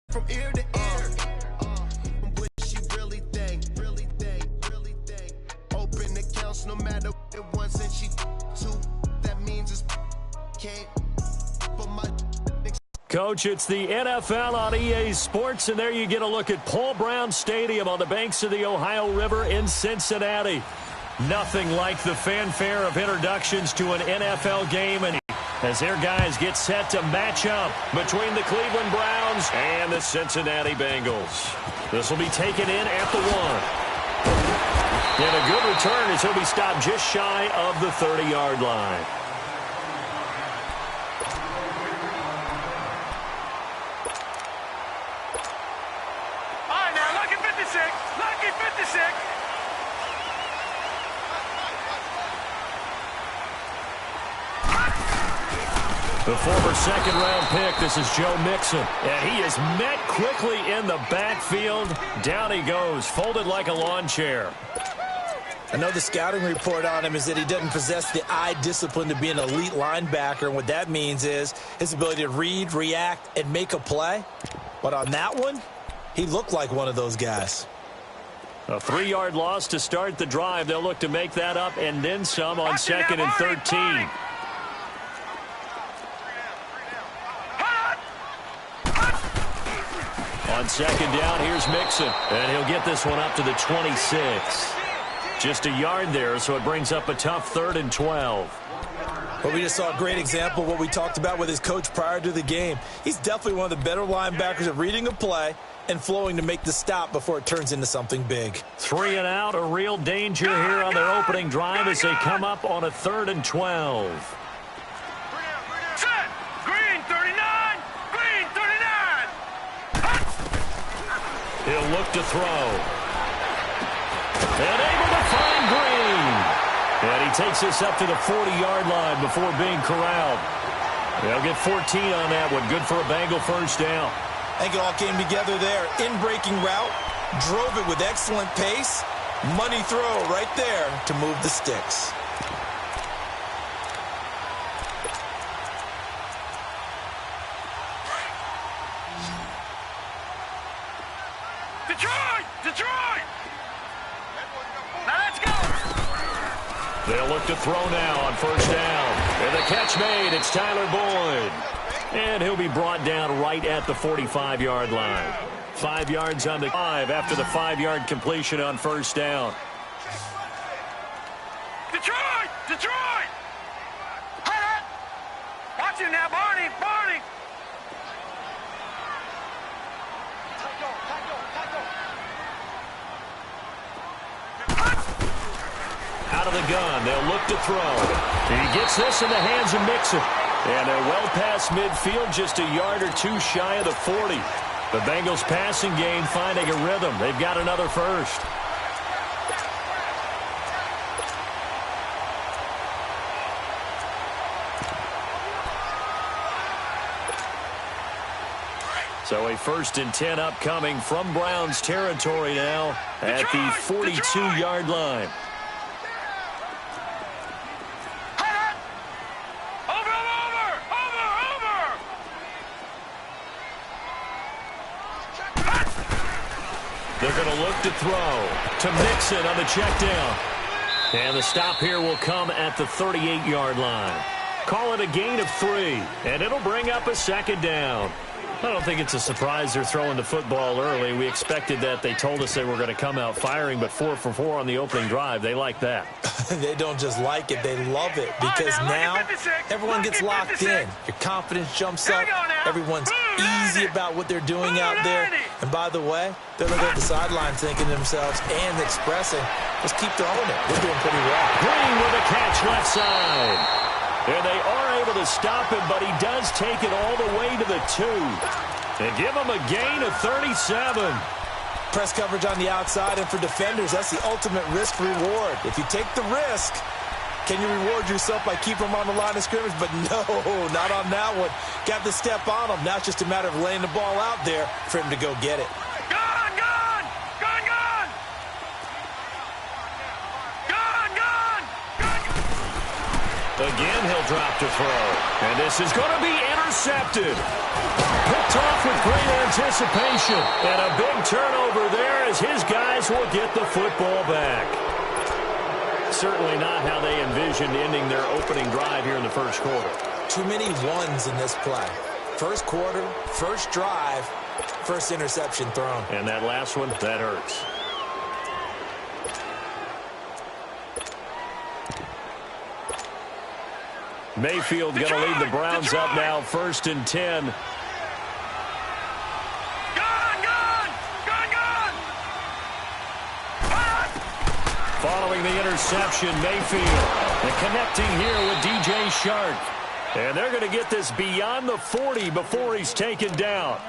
From ear to ear. What she really think. Open accounts no matter what it was, and she too. That means it's can't. But my Coach, it's the NFL on EA Sports, and there you get a look at Paul Brown Stadium on the banks of the Ohio River in Cincinnati. Nothing like the fanfare of introductions to an NFL game, and as their guys get set to match up between the Cleveland Browns and the Cincinnati Bengals. This will be taken in at the 1. And a good return as he'll be stopped just shy of the 30-yard line. All right, now, lucky 56. Lucky 56. The former second-round pick, this is Joe Mixon. And he is met quickly in the backfield. Down he goes, folded like a lawn chair. I know the scouting report on him is that he doesn't possess the eye discipline to be an elite linebacker. And what that means is his ability to read, react, and make a play. But on that one, he looked like one of those guys. A 3-yard loss to start the drive. They'll look to make that up and then some on 2nd and 13. On 2nd down, here's Mixon. And he'll get this one up to the 26. Just a yard there, so it brings up a tough 3rd and 12. Well, we just saw a great example of what we talked about with his coach prior to the game. He's definitely one of the better linebackers at reading a play and flowing to make the stop before it turns into something big. 3 and out, a real danger here on their opening drive as they come up on a 3rd and 12. He'll look to throw. And able to find Green. And he takes this up to the 40-yard line before being corralled. They'll get 14 on that one. Good for a Bengal first down. I think it all came together there. In-breaking route. Drove it with excellent pace. Money throw right there to move the sticks. Detroit! Now let's go! They'll look to throw now on first down. And the catch made. It's Tyler Boyd. And he'll be brought down right at the 45-yard line. 5 yards on the 5 after the 5-yard completion on first down. Detroit! Watch him now, Barney! Out of the gun, they'll look to throw. He gets this in the hands of Mixon. And they're well past midfield, just a yard or two shy of the 40. The Bengals passing game finding a rhythm. They've got another first. So a 1st and 10 upcoming from Browns territory now at the 42-yard line. They're going to look to throw to Mixon on the check down. And the stop here will come at the 38-yard line. Call it a gain of 3, and it'll bring up a 2nd down. I don't think it's a surprise they're throwing the football early. We expected that. They told us they were going to come out firing, but 4 for 4 on the opening drive. They like that. They don't just like it, they love it, because now everyone gets locked in. Your confidence jumps up. Everyone's easy about what they're doing out there. And by the way, they're looking at the sidelines thinking to themselves and expressing, let's keep throwing it. We're doing pretty well. Green with a catch left side. And they are able to stop him, but he does take it all the way to the 2. And give him a gain of 37. Press coverage on the outside, and for defenders, that's the ultimate risk-reward. If you take the risk, can you reward yourself by keeping them on the line of scrimmage? But no, not on that one. Got the step on him. Now it's just a matter of laying the ball out there for him to go get it. Again, he'll drop to throw. And this is going to be intercepted. Picked off with great anticipation. And a big turnover there as his guys will get the football back. Certainly not how they envisioned ending their opening drive here in the first quarter. Too many ones in this play. First quarter, first drive, first interception thrown. And that last one, that hurts. Mayfield going to lead the Browns up now, 1st and 10. Following the interception, Mayfield. And connecting here with DJ Shark. And they're going to get this beyond the 40 before he's taken down.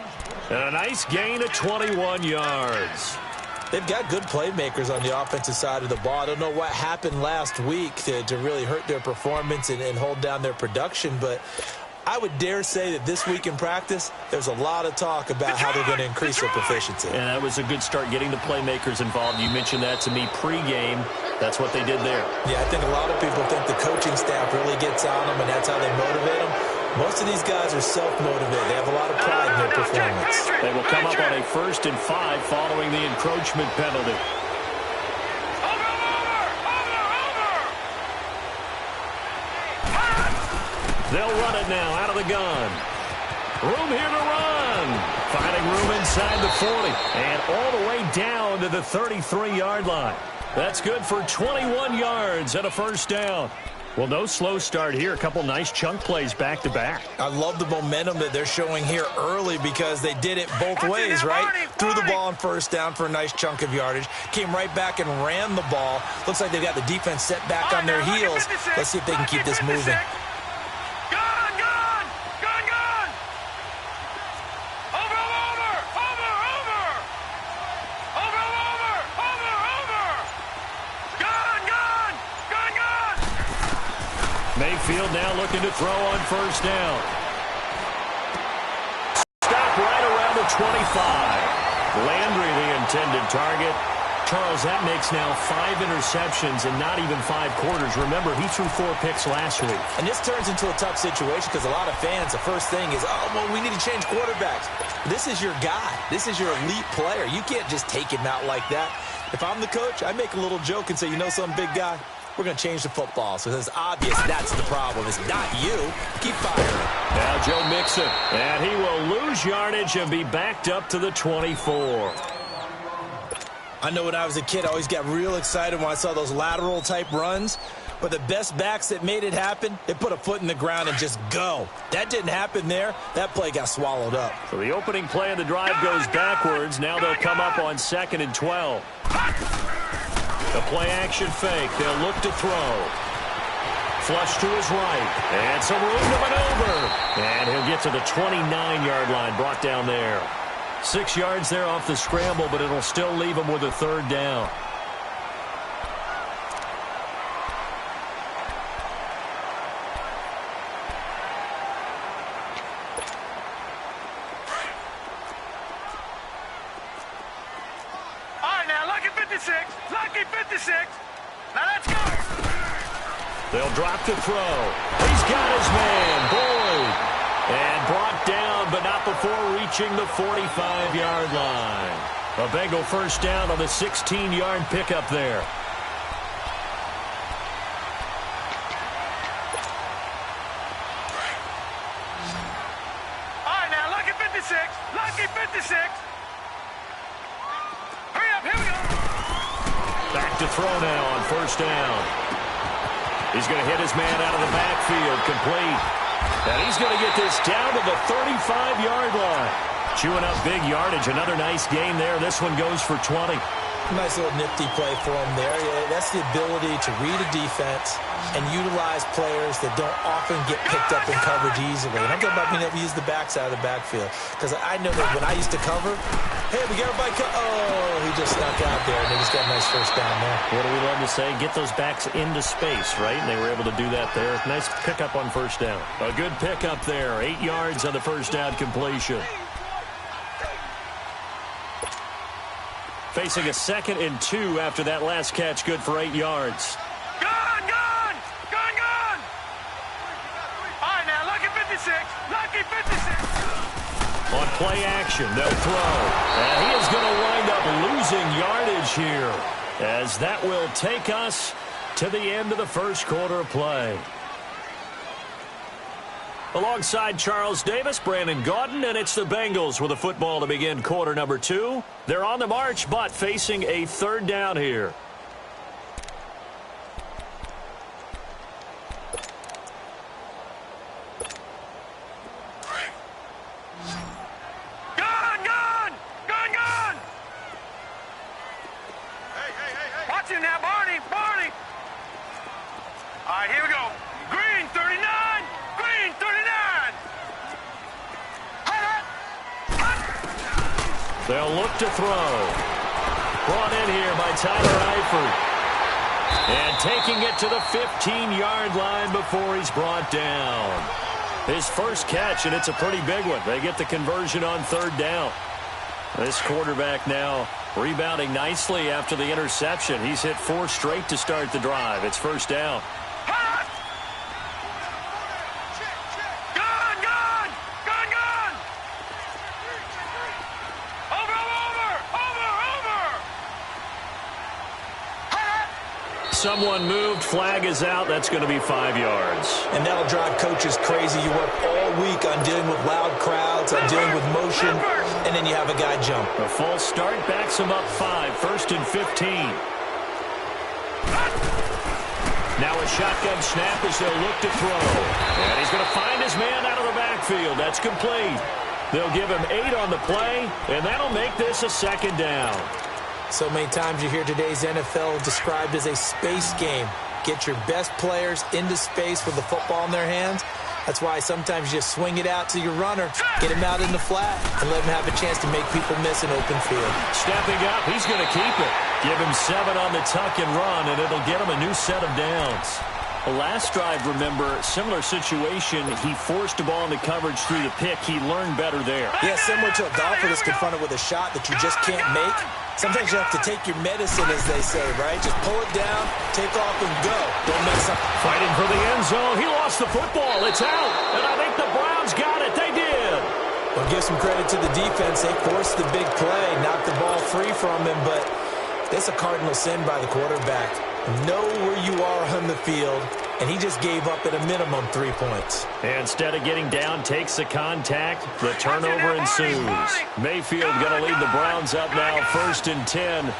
And a nice gain of 21 yards. They've got good playmakers on the offensive side of the ball. I don't know what happened last week to really hurt their performance and hold down their production, but I would dare say that this week in practice, there's a lot of talk about how they're going to increase their proficiency. And that was a good start, getting the playmakers involved. You mentioned that to me pregame. That's what they did there. Yeah, I think a lot of people think the coaching staff really gets on them, and that's how they motivate them. Most of these guys are self-motivated. They have a lot of pride in their performance. They will come up on a 1st and 5 following the encroachment penalty. They'll run it now out of the gun. Room here to run. Finding room inside the 40. And all the way down to the 33-yard line. That's good for 21 yards and a 1st down. Well, no slow start here. A couple nice chunk plays back-to-back. I love the momentum that they're showing here early because they did it both ways, right? Threw the ball on 1st down for a nice chunk of yardage. Came right back and ran the ball. Looks like they've got the defense set back on their heels. Let's see if they can keep this moving. Mayfield now looking to throw on 1st down. Stop right around the 25. Landry the intended target. Charles, that makes now 5 interceptions in not even 5 quarters. Remember, he threw 4 picks last week. And this turns into a tough situation because a lot of fans, the first thing is, oh, well, we need to change quarterbacks. This is your guy. This is your elite player. You can't just take him out like that. If I'm the coach, I make a little joke and say, you know some big guy? We're going to change the football. So it's obvious that's the problem. It's not you. Keep firing. Now Joe Mixon. And he will lose yardage and be backed up to the 24. I know when I was a kid, I always got real excited when I saw those lateral type runs. But the best backs that made it happen, they put a foot in the ground and just go. That didn't happen there. That play got swallowed up. So the opening play of the drive goes backwards. Now they'll come up on 2nd and 12. The play-action fake. They'll look to throw. Flush to his right. And some room to maneuver. And he'll get to the 29-yard line. Brought down there. 6 yards there off the scramble, but it'll still leave him with a 3rd down. Lucky 56. Now let's go. They'll drop to throw. He's got his man, Boyd. And brought down, but not before reaching the 45-yard line. A Bengal 1st down on the 16-yard pickup there. All right, now, lucky 56. Lucky 56. Hurry up, here we go. Back to throw now on 1st down. He's going to hit his man out of the backfield, complete. And he's going to get this down to the 35-yard line. Chewing up big yardage. Another nice gain there. This one goes for 20. Nice little nifty play for him there. That's the ability to read a defense and utilize players that don't often get picked up in coverage easily. And I'm talking about being able to use the backside of the backfield. Because I know that when I used to cover, hey, we got everybody. Oh, he just snuck out there, and he just got a nice 1st down there. What do we love to say? Get those backs into space, right? And they were able to do that there. Nice pickup on 1st down. A good pickup there. 8 yards on the 1st down completion. Facing a 2nd and 2 after that last catch, good for 8 yards. Gone! play action. They'll throw. And he is going to wind up losing yardage here, as that will take us to the end of the first quarter of play. Alongside Charles Davis, Brandon Gaudin, and it's the Bengals with a football to begin quarter number 2. They're on the march, but facing a third down here. All right, here we go. Green, 39. Green, 39. They'll look to throw. Brought in here by Tyler Eifert. And taking it to the 15-yard line before he's brought down. His first catch, and it's a pretty big one. They get the conversion on third down. This quarterback now rebounding nicely after the interception. He's hit 4 straight to start the drive. It's first down. Someone moved. Flag is out. That's going to be 5 yards. And that'll drive coaches crazy. You work all week on dealing with loud crowds, on dealing with motion, and then you have a guy jump. A false start backs him up 5. First and 15. Now a shotgun snap as they'll look to throw. And he's going to find his man out of the backfield. That's complete. They'll give him 8 on the play, and that'll make this a second down. So many times you hear today's NFL described as a space game. Get your best players into space with the football in their hands. That's why sometimes you just swing it out to your runner, get him out in the flat, and let him have a chance to make people miss an open field. Stepping up, he's going to keep it. Give him 7 on the tuck and run, and it'll get him a new set of downs. The last drive, remember, similar situation. He forced a ball into coverage through the pick. He learned better there. Yeah, similar to a golfer that's confronted with a shot that you just can't make. Sometimes you have to take your medicine, as they say, right? Just pull it down, take off, and go. Don't mess up. Fighting for the end zone. He lost the football. It's out. And I think the Browns got it. They did. Well, give some credit to the defense. They forced the big play, knocked the ball free from him, but that's a cardinal sin by the quarterback. Know where you are on the field, and he just gave up at a minimum 3 points. And instead of getting down, takes the contact. The turnover ensues. Mayfield going to lead the Browns up now, first and 10.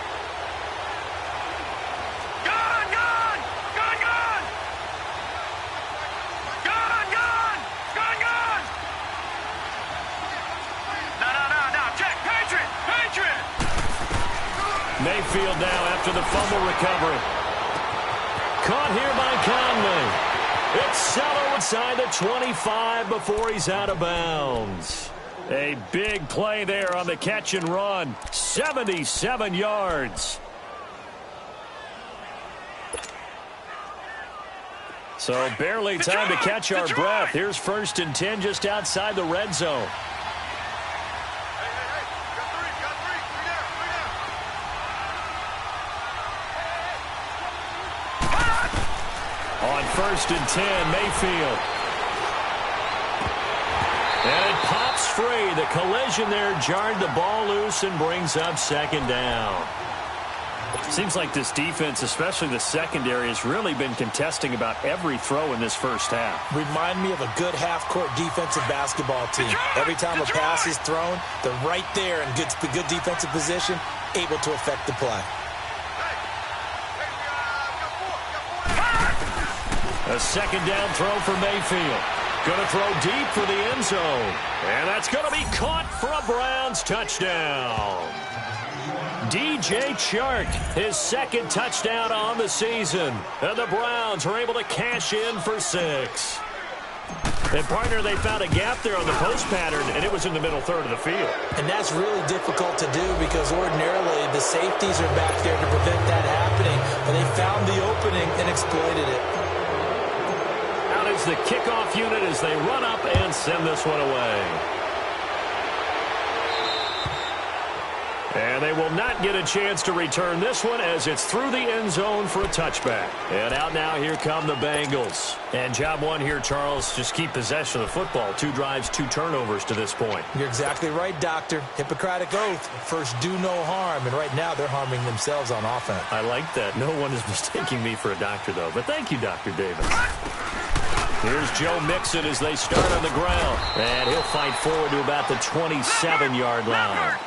Mayfield now after the fumble recovery. Caught here by Conley. It's Cello inside the 25 before he's out of bounds. A big play there on the catch and run. 77 yards. So barely time to catch our breath. Here's first and 10 just outside the red zone. On first and 10, Mayfield. And it pops free. The collision there jarred the ball loose and brings up second down. Seems like this defense, especially the secondary, has really been contesting about every throw in this first half. Remind me of a good half-court defensive basketball team. Every time a pass is thrown, they're right there in good defensive position, able to affect the play. A second down throw for Mayfield. Going to throw deep for the end zone. And that's going to be caught for a Browns touchdown. DJ Chark, his second touchdown on the season. And the Browns are able to cash in for 6. And, partner, they found a gap there on the post pattern, and it was in the middle third of the field. And that's really difficult to do because ordinarily the safeties are back there to prevent that happening. But they found the opening and exploited it. Out is the kickoff unit as they run up and send this one away. And they will not get a chance to return this one as it's through the end zone for a touchback. And out now, here come the Bengals. And job one here, Charles, just keep possession of the football. 2 drives, 2 turnovers to this point. You're exactly right, Doctor. Hippocratic oath. First, do no harm. And right now, they're harming themselves on offense. I like that. No one is mistaking me for a doctor, though. But thank you, Dr. Davis. Here's Joe Mixon as they start on the ground. And he'll fight forward to about the 27-yard line.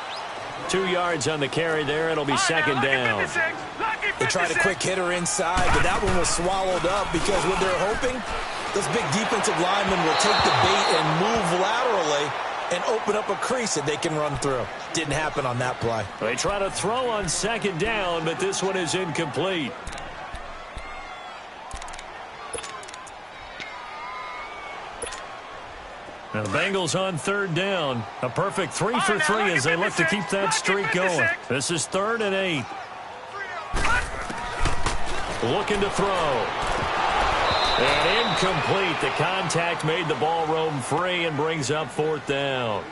2 yards on the carry there. It'll be second down. They tried a quick hitter inside, but that one was swallowed up because what they're hoping, those big defensive linemen will take the bait and move laterally and open up a crease that they can run through. Didn't happen on that play. They try to throw on second down, but this one is incomplete. Now the Bengals on third down. A perfect 3 for 3 as they look to keep that streak going. This is 3rd and 8. Looking to throw. And incomplete. The contact made the ball roam free and brings up 4th down.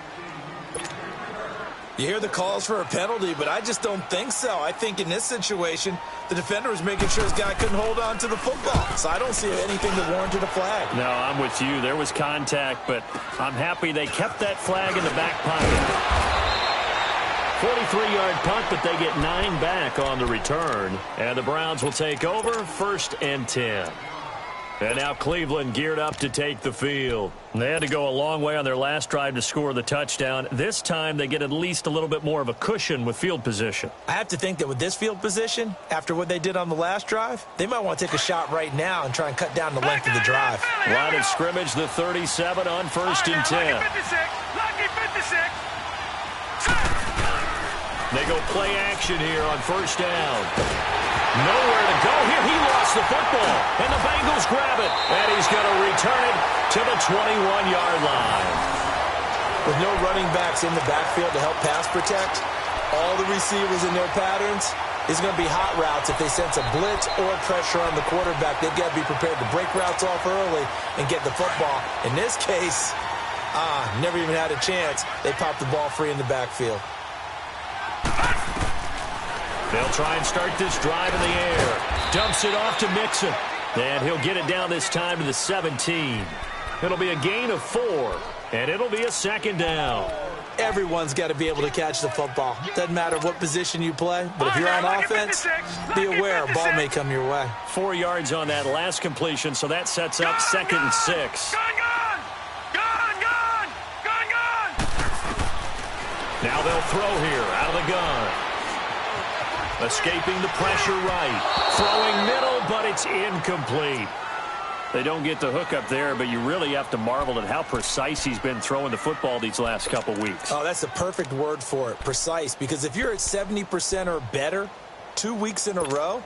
You hear the calls for a penalty, but I just don't think so. I think in this situation, the defender was making sure his guy couldn't hold on to the football. So I don't see anything that warranted a flag. No, I'm with you. There was contact, but I'm happy they kept that flag in the back pocket. 43-yard punt, but they get 9 back on the return. And the Browns will take over 1st and 10. And now Cleveland geared up to take the field. They had to go a long way on their last drive to score the touchdown. This time they get at least a little bit more of a cushion with field position. I have to think that with this field position, after what they did on the last drive, they might want to take a shot right now and try and cut down the length of the drive. Line of scrimmage, the 37 on 1st and 10. Lucky 56. They go play action here on 1st down. Nowhere to go here. He lost the football. And the Bengals grab it. And he's going to return it to the 21-yard line. With no running backs in the backfield to help pass protect, all the receivers in their patterns is going to be hot routes. If they sense a blitz or pressure on the quarterback, they've got to be prepared to break routes off early and get the football. In this case, never even had a chance. They popped the ball free in the backfield. They'll try and start this drive in the air. Dumps it off to Mixon. And he'll get it down this time to the 17. It'll be a gain of 4. And it'll be a 2nd down. Everyone's got to be able to catch the football. Doesn't matter what position you play, but if you're on offense, be aware a ball may come your way. 4 yards on that last completion, so that sets up 2nd and 6. Now they'll throw here out of the gun. Escaping the pressure right. Throwing middle, but it's incomplete. They don't get the hook up there, but you really have to marvel at how precise he's been throwing the football these last couple weeks. Oh, that's the perfect word for it, precise, because if you're at 70% or better 2 weeks in a row,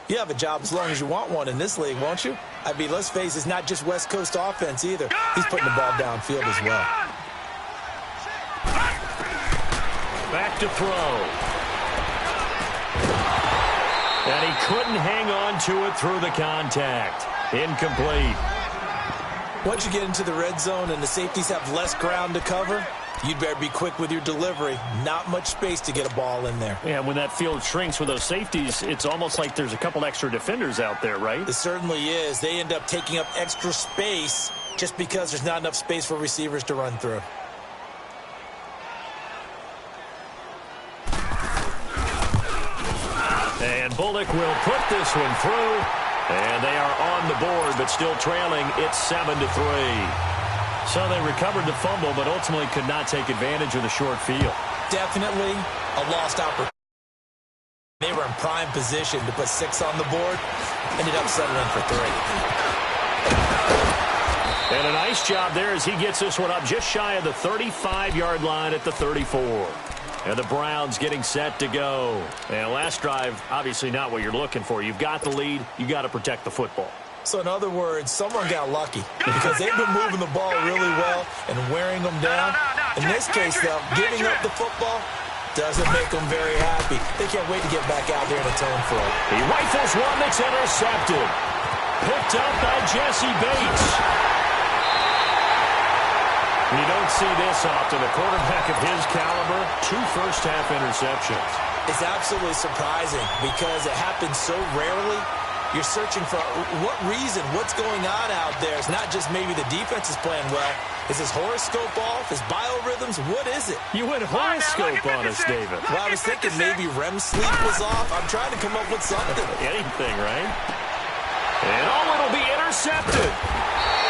you have a job as long as you want one in this league, won't you? I mean, let's face it, it's not just West Coast offense either. He's putting the ball downfield as well. Back to throw. And he couldn't hang on to it through the contact. Incomplete. Once you get into the red zone and the safeties have less ground to cover, you'd better be quick with your delivery. Not much space to get a ball in there. Yeah, when that field shrinks with those safeties, it's almost like there's a couple extra defenders out there, right? It certainly is. They end up taking up extra space just because there's not enough space for receivers to run through. And Bullock will put this one through. And they are on the board, but still trailing. It's 7-3. So they recovered the fumble, but ultimately could not take advantage of the short field. Definitely a lost opportunity. They were in prime position to put 6 on the board. Ended up settling for 3. And a nice job there as he gets this one up just shy of the 35-yard line at the 34. And the Browns getting set to go. And last drive, obviously not what you're looking for. You've got the lead. You've got to protect the football. So in other words, someone got lucky because they've been moving the ball really well and wearing them down. In this case, though, giving up the football doesn't make them very happy. They can't wait to get back out there and atone for it. He rifles one that's intercepted. Picked up by Jesse Bates. You don't see this often. A quarterback of his caliber, 2 first-half interceptions. It's absolutely surprising because it happens so rarely. You're searching for what reason, what's going on out there. It's not just maybe the defense is playing well. Is his horoscope off? His biorhythms? What is it? You went horoscope on us, David. Well, I was thinking maybe REM sleep was off. I'm trying to come up with something. Anything, right? And it'll be intercepted.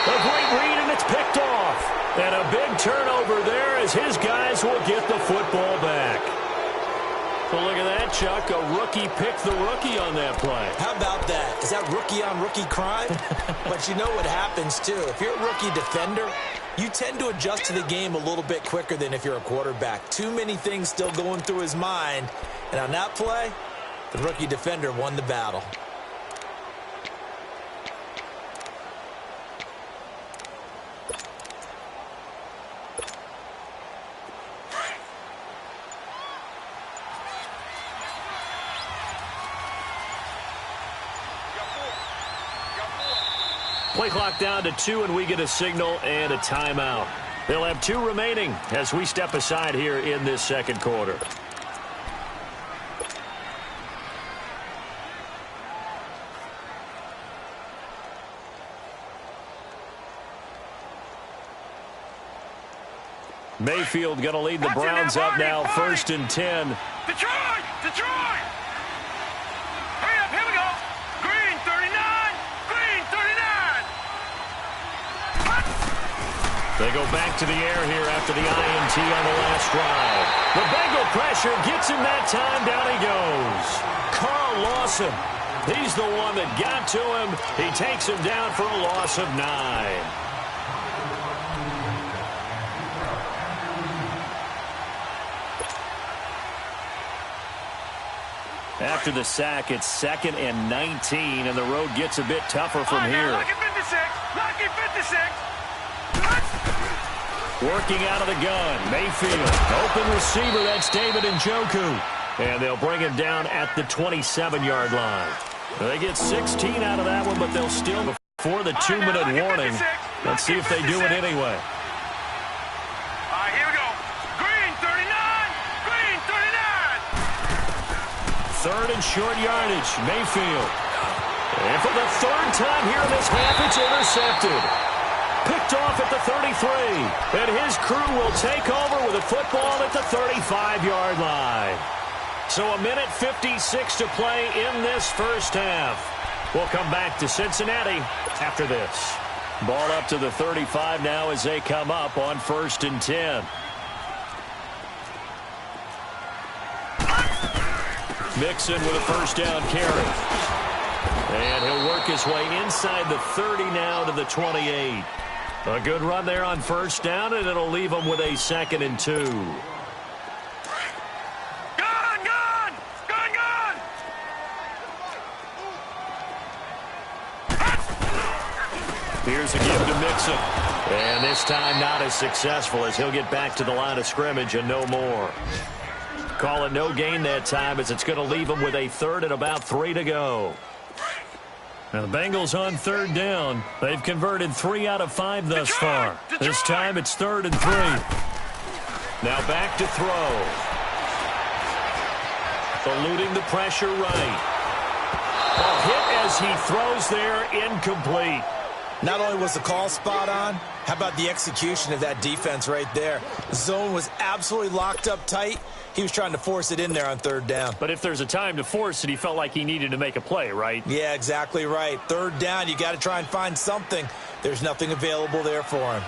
A great read, and it's picked off. And a big turnover there as his guys will get the football back. So look at that, Chuck. A rookie picked the rookie on that play. How about that? Is that rookie-on-rookie crime? But you know what happens, too. If you're a rookie defender, you tend to adjust to the game a little bit quicker than if you're a quarterback. Too many things still going through his mind. And on that play, the rookie defender won the battle. Play clock down to 2, and we get a signal and a timeout. They'll have 2 remaining as we step aside here in this second quarter. Mayfield going to lead the Browns up now, 1st and 10. Detroit! Detroit! Hurry up, here we go. Green 39, green 39. They go back to the air here after the INT on the last drive. The Bengal pressure gets him that time. Down he goes. Carl Lawson. He's the one that got to him. He takes him down for a loss of 9. After the sack, it's 2nd and 19, and the road gets a bit tougher from here. Lucky 56, lucky 56. Working out of the gun, Mayfield. Open receiver, that's David Njoku. And they'll bring him down at the 27-yard line. They get 16 out of that one, but they'll still, before the 2-minute warning, let's see if they do it anyway. Here we go. Green 39, green 39. 3rd and short yardage, Mayfield. And for the 3rd time here in this half, it's intercepted. Picked off at the 33. And his crew will take over with a football at the 35-yard line. So 1:56 to play in this first half. We'll come back to Cincinnati after this. Ball up to the 35 now as they come up on 1st and 10. Mixon with a first down carry. And he'll work his way inside the 30 now to the 28. A good run there on first down, and it'll leave him with a 2nd and 2. Gun, gun, gun, gun. Here's a give to Mixon. And this time not as successful as he'll get back to the line of scrimmage and no more. Call it no gain that time as it's going to leave him with a 3rd and about 3 to go. Now the Bengals on 3rd down. They've converted 3 out of 5 thus far. This time it's 3rd and 3. Now back to throw. Eluding the pressure right. A hit as he throws there, incomplete. Not only was the call spot on, how about the execution of that defense right there? The zone was absolutely locked up tight. He was trying to force it in there on 3rd down. But if there's a time to force it, he felt like he needed to make a play, right? Yeah, exactly right. 3rd down, you got to try and find something. There's nothing available there for him.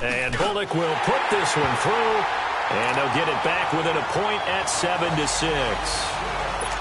And Bullock will put this one through, and they'll get it back within a point at 7-6.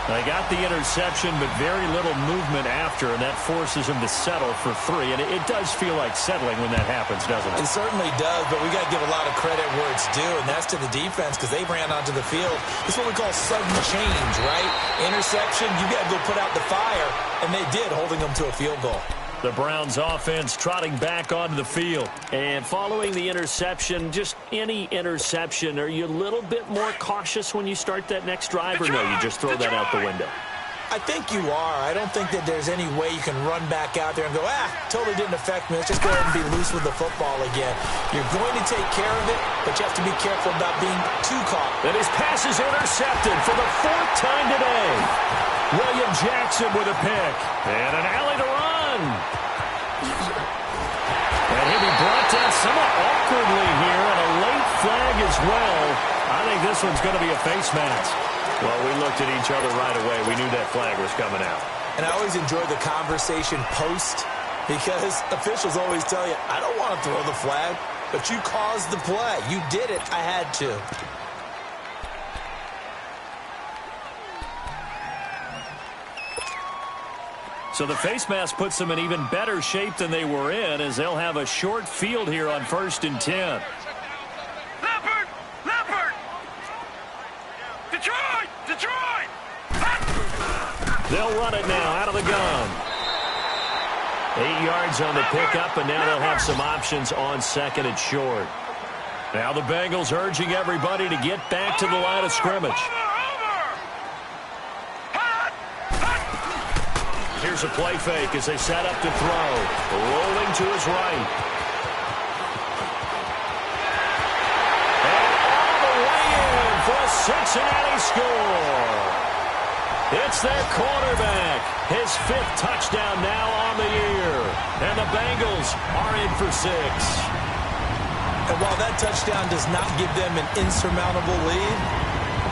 They got the interception, but very little movement after, and that forces him to settle for 3. And it does feel like settling when that happens, doesn't it? It certainly does, but we got to give a lot of credit where it's due, and that's to the defense because they ran onto the field. This is what we call sudden change, right? Interception, you got to go put out the fire, and they did, holding them to a field goal. The Browns offense trotting back onto the field. And following the interception, just any interception, are you a little bit more cautious when you start that next drive, or no, you just throw that out the window? I think you are. I don't think that there's any way you can run back out there and go, totally didn't affect me. Let's just go ahead and be loose with the football again. You're going to take care of it, but you have to be careful about being too caught. And his pass is intercepted for the 4th time today. William Jackson with a pick. And an alley to run. And he'll be brought down somewhat awkwardly here, and a late flag as well. I think this one's going to be a face mask. Well, we looked at each other right away. We knew that flag was coming out. And I always enjoy the conversation post because officials always tell you, I don't want to throw the flag, but you caused the play. You did it. I had to. So the face mask puts them in even better shape than they were in, as they'll have a short field here on 1st and 10. Detroit! They'll run it now out of the gun. 8 yards on the pickup, and now they'll have some options on 2nd and short. Now the Bengals urging everybody to get back to the line of scrimmage. Here's a play fake as they set up to throw. Rolling to his right. And all the way in for a Cincinnati score. It's their quarterback. His 5th touchdown now on the year. And the Bengals are in for 6. And while that touchdown does not give them an insurmountable lead,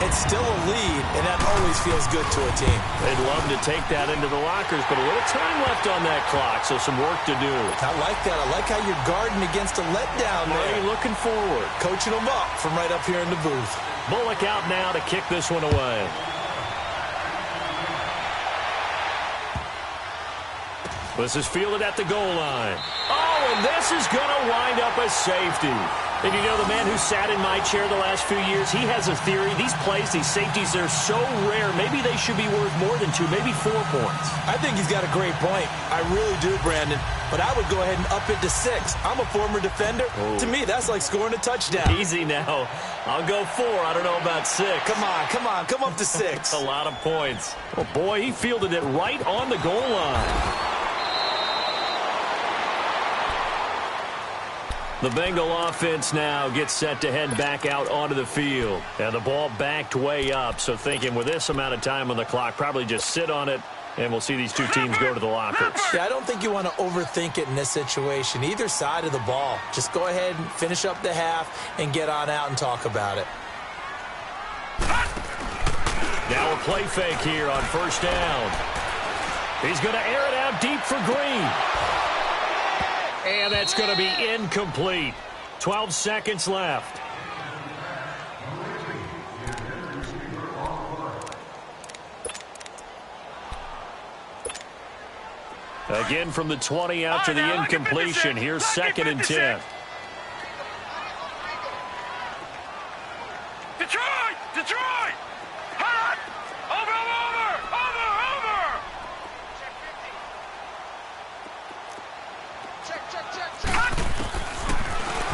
it's still a lead, and that always feels good to a team. They'd love to take that into the lockers, but a little time left on that clock, so some work to do. I like that. I like how you're guarding against a letdown there. Already looking forward. Coaching them up from right up here in the booth. Bullock out now to kick this one away. This is fielded at the goal line. Oh, and this is going to wind up a safety. And you know, the man who sat in my chair the last few years, he has a theory. These plays, these safeties, they're so rare. Maybe they should be worth more than 2, maybe 4 points. I think he's got a great point. I really do, Brandon. But I would go ahead and up it to 6. I'm a former defender. Oh. To me, that's like scoring a touchdown. Easy now. I'll go 4. I don't know about 6. Come on. Come up to 6. A lot of points. Oh, boy, he fielded it right on the goal line. The Bengal offense now gets set to head back out onto the field. And the ball backed way up, so thinking with this amount of time on the clock, probably just sit on it, and we'll see these two teams go to the lockers. Yeah, I don't think you want to overthink it in this situation. Either side of the ball. Just go ahead and finish up the half and get on out and talk about it. Now a play fake here on 1st down. He's going to air it out deep for Green. And that's going to be incomplete. 12 seconds left. Again from the 20 after the incompletion. Here's 2nd and 10. Detroit! Hot! Over!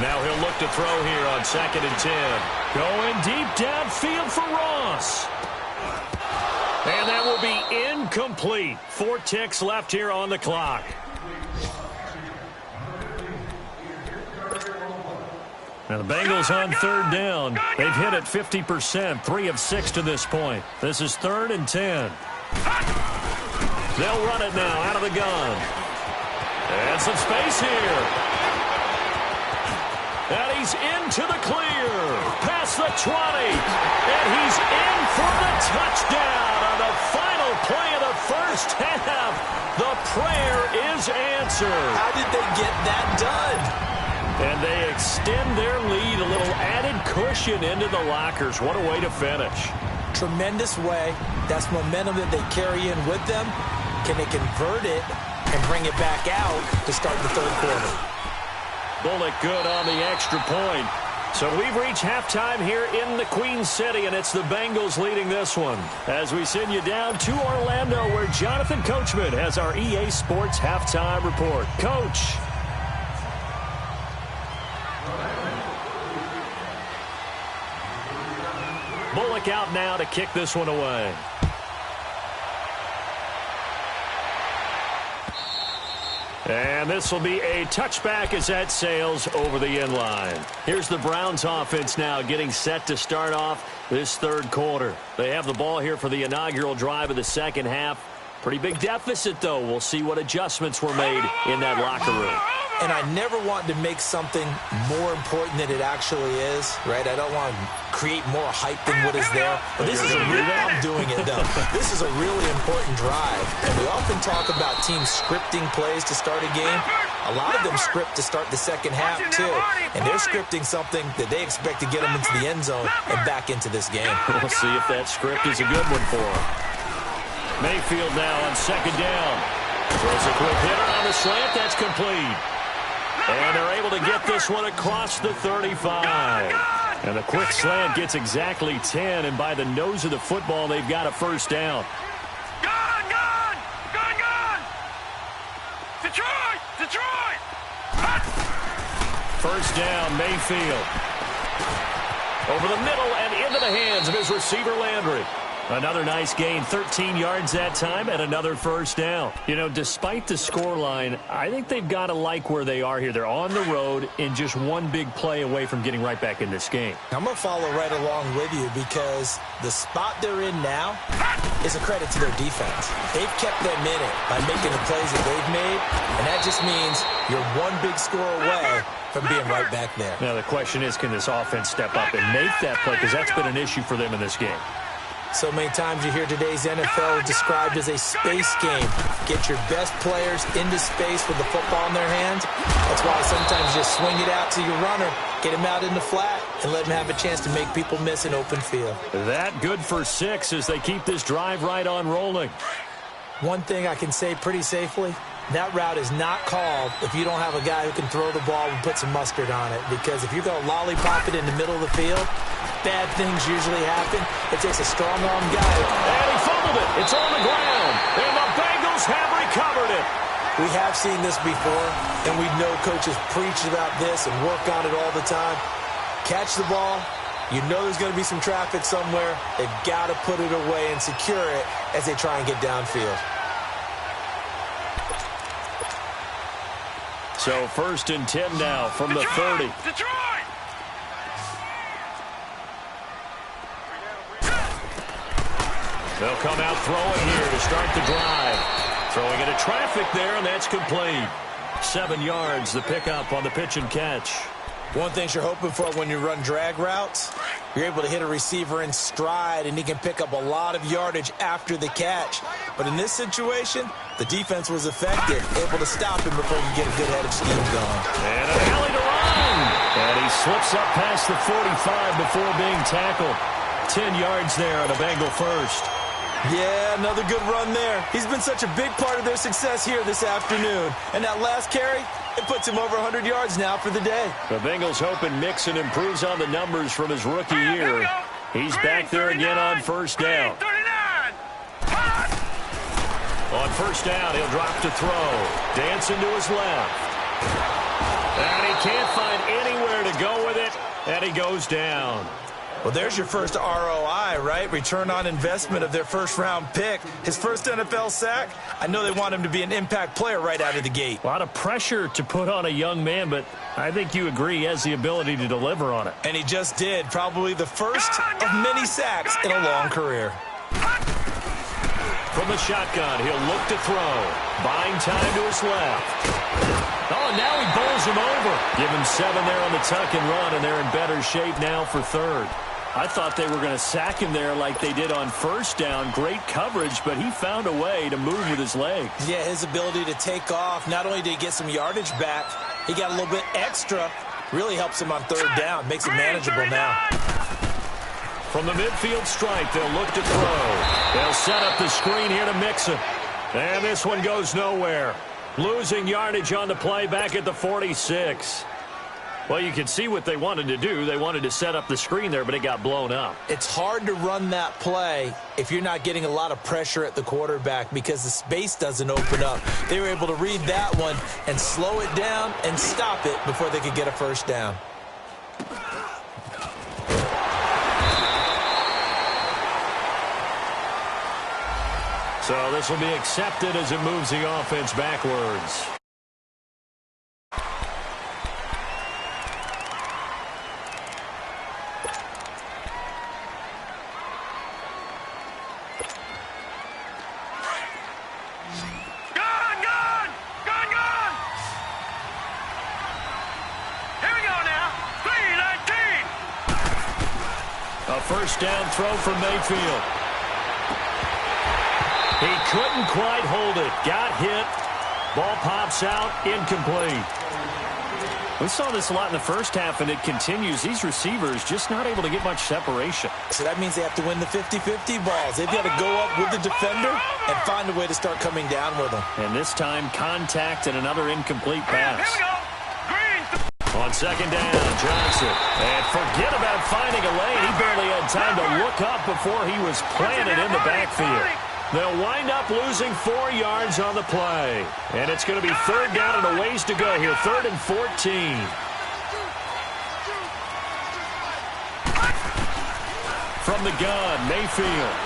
Now he'll look to throw here on 2nd and 10. Going deep downfield for Ross. And that will be incomplete. 4 ticks left here on the clock. Now the Bengals on 3rd down. They've hit it 50%, 3 of 6 to this point. This is 3rd and 10. They'll run it now out of the gun. And some space here. And he's into the clear. Past the 20. And he's in for the touchdown on the final play of the 1st half. The prayer is answered. How did they get that done? And they extend their lead, a little added cushion into the lockers. What a way to finish. Tremendous way. That's momentum that they carry in with them. Can they convert it and bring it back out to start the 3rd quarter? Bullock good on the extra point. So we've reached halftime here in the Queen City, and it's the Bengals leading this one. As we send you down to Orlando, where Jonathan Coachman has our EA Sports halftime report. Coach. Bullock out now to kick this one away. And this will be a touchback as that sails over the end line. Here's the Browns offense now getting set to start off this third quarter. They have the ball here for the inaugural drive of the second half. Pretty big deficit, though. We'll see what adjustments were made in that locker room. And I never want to make something more important than it actually is, right? I don't want to create more hype than what is there. But this is I'm doing it, though. This is a really important drive. And we often talk about teams scripting plays to start a game. A lot of them script to start the second half, too. And they're scripting something that they expect to get them into the end zone and back into this game. We'll see if that script is a good one for them. Mayfield now on second down. Throws a quick hitter on the slant. That's complete. And they're able to get this one across the 35. And the quick slant gets exactly 10. And by the nose of the football, they've got a first down. Gone! Detroit! First down, Mayfield. Over the middle and into the hands of his receiver, Landry. Another nice gain, 13 yards that time, and another first down. You know, despite the scoreline, I think they've got to like where they are here. They're on the road and just one big play away from getting right back in this game. I'm going to follow right along with you because the spot they're in now is a credit to their defense. They've kept them in it by making the plays that they've made, and that just means you're one big score away from being right back there. Now, the question is, can this offense step up and make that play? Because that's been an issue for them in this game. So many times you hear today's NFL described as a space game. Get your best players into space with the football in their hands. That's why sometimes you just swing it out to your runner, get him out in the flat, and let him have a chance to make people miss an open field. That good for 6 as they keep this drive right on rolling. One thing I can say pretty safely, that route is not called if you don't have a guy who can throw the ball and put some mustard on it. Because if you're going to lollipop it in the middle of the field, bad things usually happen. It takes a strong-arm guy. And he fumbled it. It's on the ground. And the Bengals have recovered it. We have seen this before, and we know coaches preach about this and work on it all the time. Catch the ball. You know there's going to be some traffic somewhere. They've got to put it away and secure it as they try and get downfield. So first and 10 now from the 30. Detroit! They'll come out throwing here to start the drive. Throwing into traffic there, and that's complete. 7 yards, the pickup on the pitch and catch. One thing you're hoping for when you run drag routes, you're able to hit a receiver in stride, and he can pick up a lot of yardage after the catch. But in this situation, the defense was effective, able to stop him before he could get a good head of steam going. And an alley to run. And he slips up past the 45 before being tackled. 10 yards there on a Bengal first. Yeah, another good run there. He's been such a big part of their success here this afternoon. And that last carry, it puts him over 100 yards now for the day. The Bengals hoping Mixon improves on the numbers from his rookie year. He's back there again on first down. On first down, he'll drop to throw. Dancing to his left. And he can't find anywhere to go with it. And he goes down. Well, there's your first ROI, right? Return on investment of their first-round pick. His first NFL sack. I know they want him to be an impact player right out of the gate. A lot of pressure to put on a young man, but I think you agree he has the ability to deliver on it. And he just did. Probably the first of many sacks in a long career. From the shotgun, he'll look to throw. Buying time to his left. Oh, and now he bowls him over. Give him 7 there on the tuck and run, and they're in better shape now for third. I thought they were going to sack him there like they did on first down. Great coverage, but he found a way to move with his legs. Yeah, his ability to take off. Not only did he get some yardage back, he got a little bit extra. Really helps him on third down. Makes it manageable now. From the midfield stripe, they'll look to throw. They'll set up the screen here to Mixon. And this one goes nowhere. Losing yardage on the play back at the 46. Well, you can see what they wanted to do. They wanted to set up the screen there, but it got blown up. It's hard to run that play if you're not getting a lot of pressure at the quarterback because the space doesn't open up. They were able to read that one and slow it down and stop it before they could get a first down. So this will be accepted as it moves the offense backwards. A first down throw for Mayfield. He couldn't quite hold it. Got hit. Ball pops out. Incomplete. We saw this a lot in the first half, and it continues. These receivers just not able to get much separation. So that means they have to win the 50-50 balls. They've got to go up with the defender and find a way to start coming down with them. And this time, contact and another incomplete pass. On second down, Johnson. And forget about finding a lane. He barely had time to look up before he was planted in the backfield. They'll wind up losing 4 yards on the play. And it's going to be third down and a ways to go here. 3rd and 14. From the gun, Mayfield.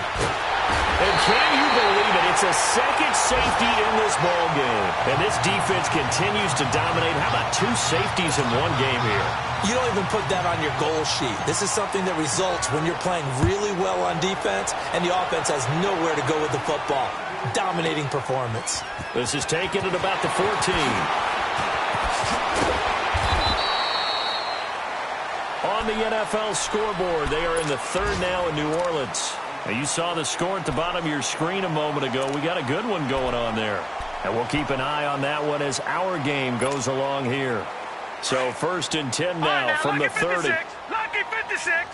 And can you believe it? It's a second safety in this ball game. And this defense continues to dominate. How about 2 safeties in one game here? You don't even put that on your goal sheet. This is something that results when you're playing really well on defense and the offense has nowhere to go with the football. Dominating performance. This is taken at about the 14. On the NFL scoreboard, they are in the 3rd now in New Orleans. Now, you saw the score at the bottom of your screen a moment ago. We got a good one going on there. And we'll keep an eye on that one as our game goes along here. So 1st and 10 now from the 30. Lucky 56.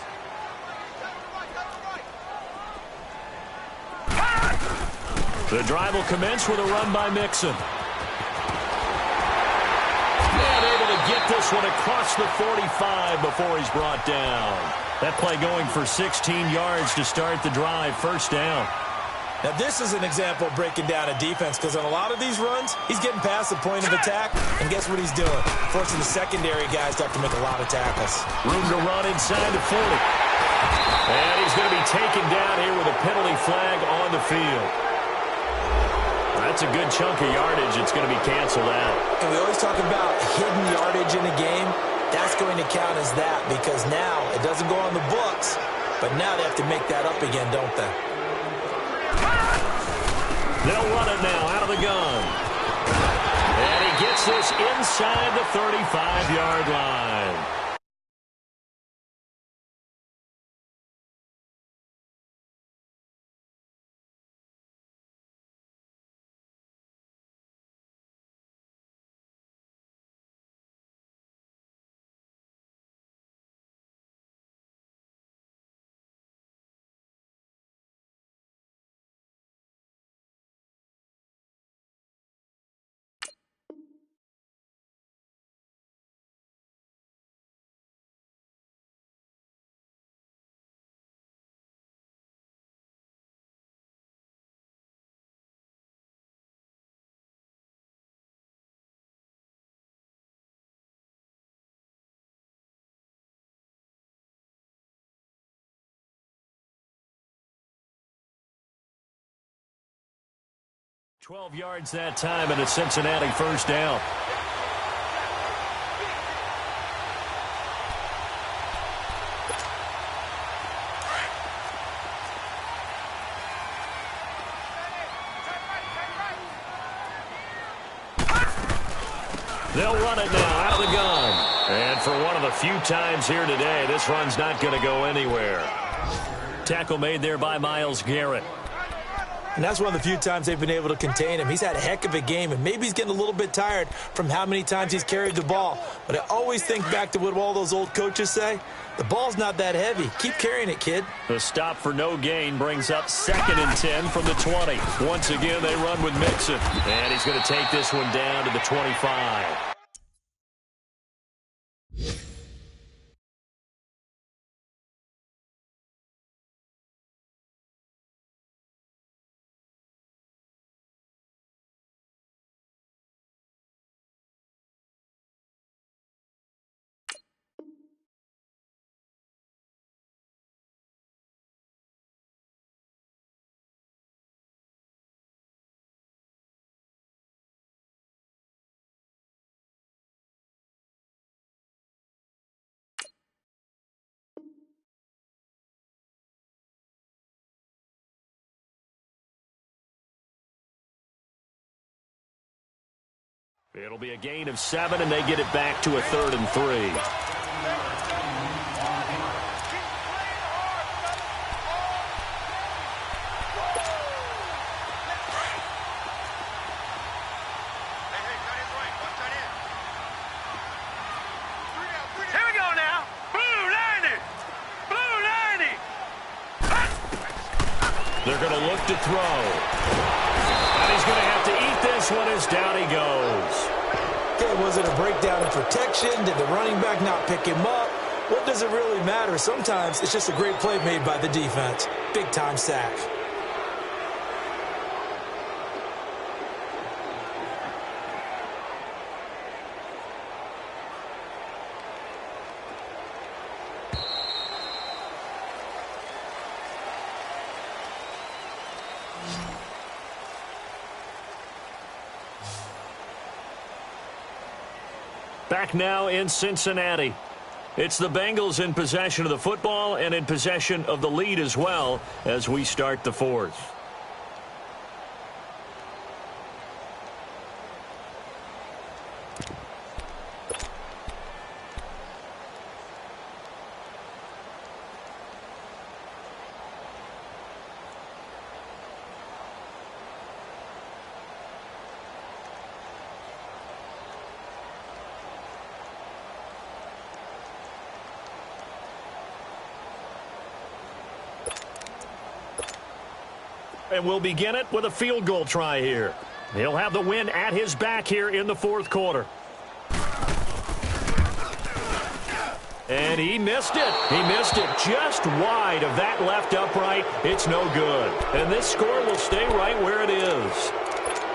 The drive will commence with a run by Mixon. And able to get this one across the 45 before he's brought down. That play going for 16 yards to start the drive. First down. Now, this is an example of breaking down a defense because on a lot of these runs, he's getting past the point of attack, and guess what he's doing? Forcing the secondary guys to have to make a lot of tackles. Room to run inside the 40. And he's going to be taken down here with a penalty flag on the field. That's a good chunk of yardage. It's going to be canceled out. And we always talk about hidden yardage in a game. That's going to count as that because now it doesn't go on the books, but now they have to make that up again, don't they? They'll run it now out of the gun. And he gets this inside the 35-yard line. $12 yards that time, and a Cincinnati first down. They'll run it now out of the gun. And for one of the few times here today, this run's not going to go anywhere. Tackle made there by Myles Garrett. And that's one of the few times they've been able to contain him. He's had a heck of a game, and maybe he's getting a little bit tired from how many times he's carried the ball. But I always think back to what all those old coaches say. The ball's not that heavy. Keep carrying it, kid. The stop for no gain brings up 2nd and 10 from the 20. Once again, they run with Mixon. And he's going to take this one down to the 25. It'll be a gain of 7, and they get it back to a 3rd and 3. They're going to look to throw. And he's going to have to eat this one as down he goes. Okay, was it a breakdown in protection? Did the running back not pick him up? What does it really matter? Sometimes it's just a great play made by the defense. Big-time sack. Back now in Cincinnati. It's the Bengals in possession of the football and in possession of the lead as well as we start the fourth. And we'll begin it with a field goal try here. He'll have the win at his back here in the fourth quarter. And he missed it. He missed it just wide of that left upright. It's no good. And this score will stay right where it is.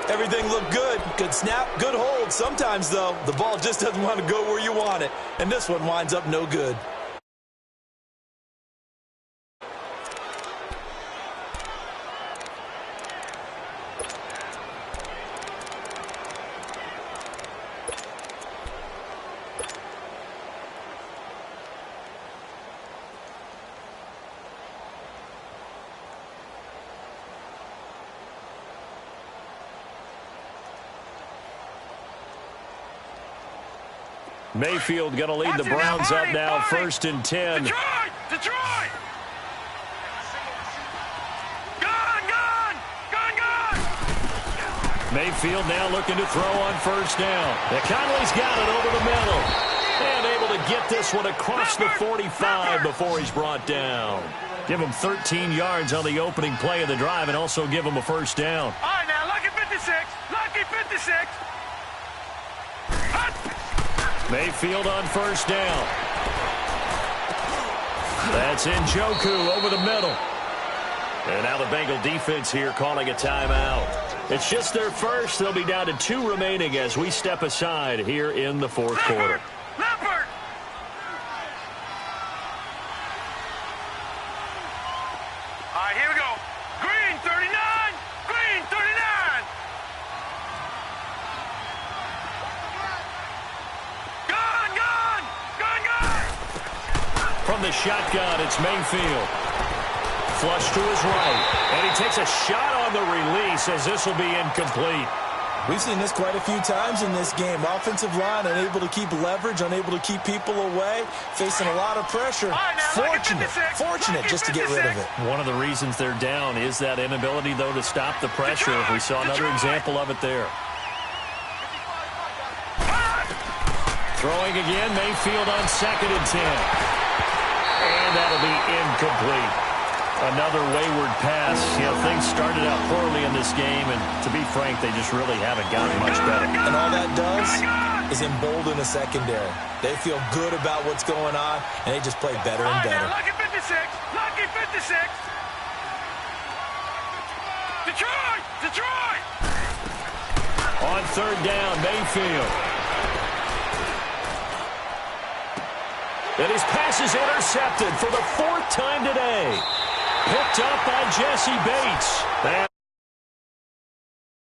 Everything looked good. Good snap, good hold. Sometimes, though, the ball just doesn't want to go where you want it. And this one winds up no good. Mayfield going to lead the Browns up now, 1st and 10. Detroit! Gone! Mayfield now looking to throw on 1st down. Conley's got it over the middle. And able to get this one across the 45 before he's brought down. Give him 13 yards on the opening play of the drive and also give him a 1st down. All right, now, lucky 56. Lucky 56. Mayfield on 1st down. That's Njoku over the middle. And now the Bengal defense here calling a timeout. It's just their first. They'll be down to 2 remaining as we step aside here in the fourth quarter. Leopard! All right, here we go. Green 39. Green 39. From the shotgun, it's Mayfield. Flush to his right. And he takes a shot on the release as this will be incomplete. We've seen this quite a few times in this game. Offensive line unable to keep leverage, unable to keep people away, facing a lot of pressure. Fortunate just to get rid of it. One of the reasons they're down is that inability, though, to stop the pressure. We saw another example of it there. Throwing again, Mayfield on 2nd and 10. And that'll be incomplete. Another wayward pass. You know, things started out poorly in this game, and to be frank, they just really haven't gotten much better. And all that does is embolden the secondary. They feel good about what's going on, and they just play better and better. Lucky 56. Lucky 56. Detroit! On 3rd down, Mayfield. And his pass is intercepted for the 4th time today. Picked up by Jesse Bates. And